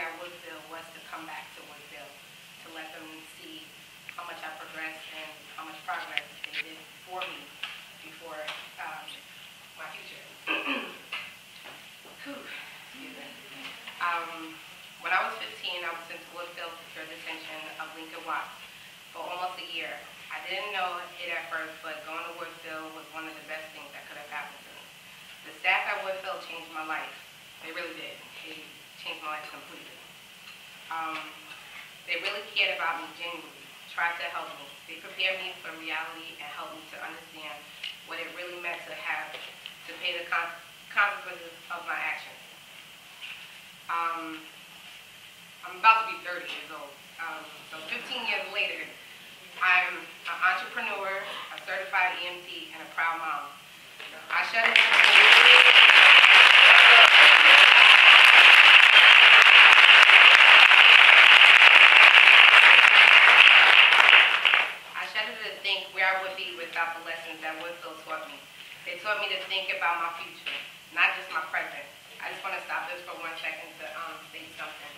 at Woodfield was to come back to Woodfield, to let them see how much I progressed and how much progress they did for me before my future. Excuse me. When I was 15, I was sent to Woodfield for detention of Leake Watts for almost a year. I didn't know it at first, but going to Woodfield was one of the best things that could have happened to me. The staff at Woodfield changed my life. They really did. They changed my life completely. They really cared about me genuinely, tried to help me. They prepared me for reality and helped me to understand what it really meant to have to pay the consequences of my actions. I'm about to be 30 years old. So 15 years later, I'm an entrepreneur, a certified EMT, and a proud mom. I shut it to think where I would be without the lessons that Woodfield taught me. They taught me to think about my future, not just my present. I just want to stop this for 1 second to say something.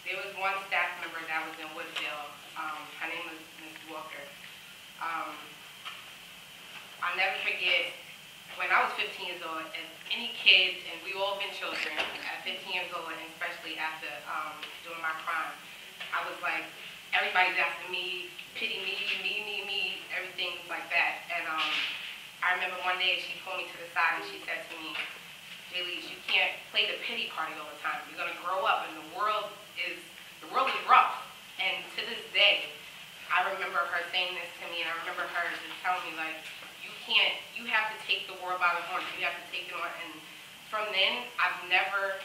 There was one staff member that was in Woodfield. Her name was Ms. Walker. I'll never forget when I was 15 years old, and any kids, and we all been children at 15 years old, and especially after doing my crime, I was like, everybody's after me, pity me, everything like that. And I remember one day she pulled me to the side and she said to me, J-Lease, you can't play the pity party all the time. You're gonna grow up, and the world is rough. And to this day, I remember her saying this to me, and I remember her just telling me, like, you have to take the world by the horns. You have to take it on. And from then, I've never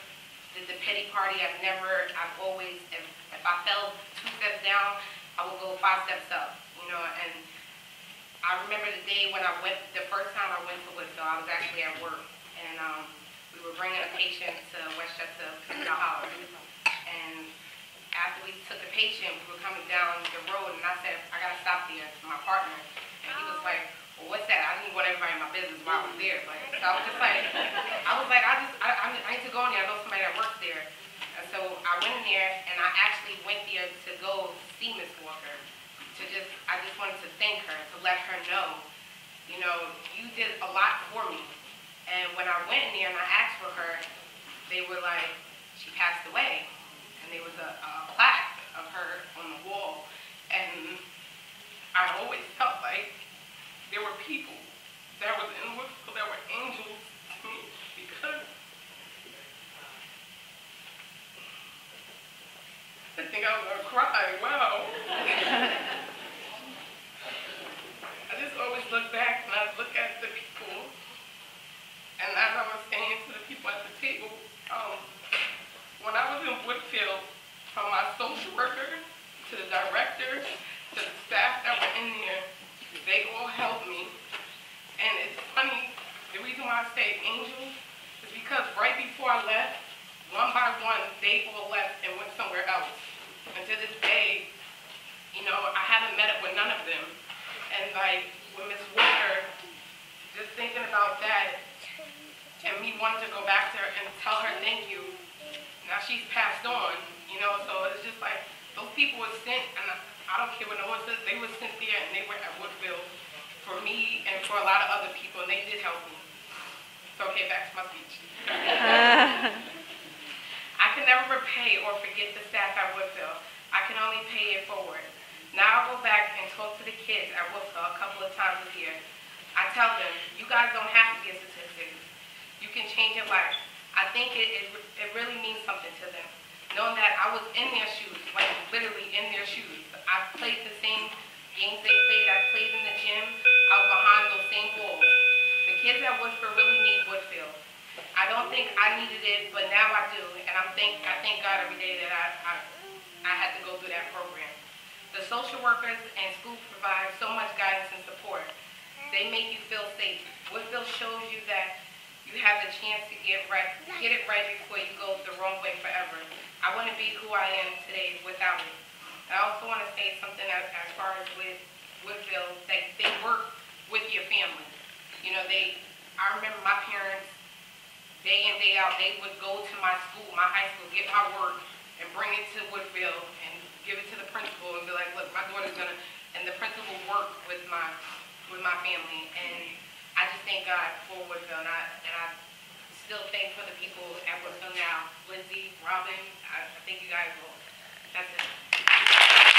did the pity party. I've always, if I fell 2 steps down, I will go 5 steps up, you know. And I remember the day when the first time I went to Woodfield, I was actually at work, and we were bringing a patient to Westchester Holler. And after we took the patient, we were coming down the road, and I said, I gotta stop there to my partner. And he was like, well, what's that? I didn't want everybody in my business while I was there. But, so I was just like, I need to go in there. I know somebody that works there. And so I went in there, and I actually went there to go see Miss Walker. I just wanted to thank her, to let her know, you know, you did a lot for me. And when I went in there and I asked for her, they were like, she passed away. And there was a plaque of her on the wall. And I always felt like there were people that was in Woodfield that were angels to me, because I think I was gonna cry. Wow. I just always look back and I look at the people, and as I was saying to the people at the table, when I was in Woodfield, from my social worker to the director to the staff that were in there, they all helped me. And it's funny, the reason why I say angels is because right before I left, one by one, they all left and went somewhere else. And to this day, you know, I haven't met up with none of them. And like, with Miss Walker, just thinking about that, and me wanting to go back to her and tell her thank you. Now she's passed on, you know, so it's just like, those people were sent, and I don't care what no one says, they were sent there and they were at Woodfield for me and for a lot of other people, and they did help me. So, okay, back to my speech. I can never repay or forget the staff at Woodfield. I can only pay it forward. Now I go back and talk to the kids at Woodfield a couple of times a year. I tell them, you guys don't have to be a statistic. You can change your life. I think it really means something to them. Knowing that I was in their shoes, like literally in their shoes. I played the same games they played. I played in the gym. I was behind those same walls. The kids at Woodfield really need Woodfield. I don't think I needed it, but now I do. And I thank God every day that I had to go through that program. The social workers and school provide so much guidance and support. They make you feel safe. Woodfield shows you that you have the chance to get it right before you go the wrong way forever. I wouldn't be who I am today without it. I also want to say something as far as with Woodfield, that they work with your family. You know, I remember my parents, they day in, day out, they would go to my school, my high school, get my work, and bring it to Woodfield, and give it to the principal, and be like, look, my daughter's gonna, and the principal worked with my family, and I just thank God for Woodfield, and I still thank for the people at Woodfield now, Lindsay, Robin, I thank you guys all. That's it.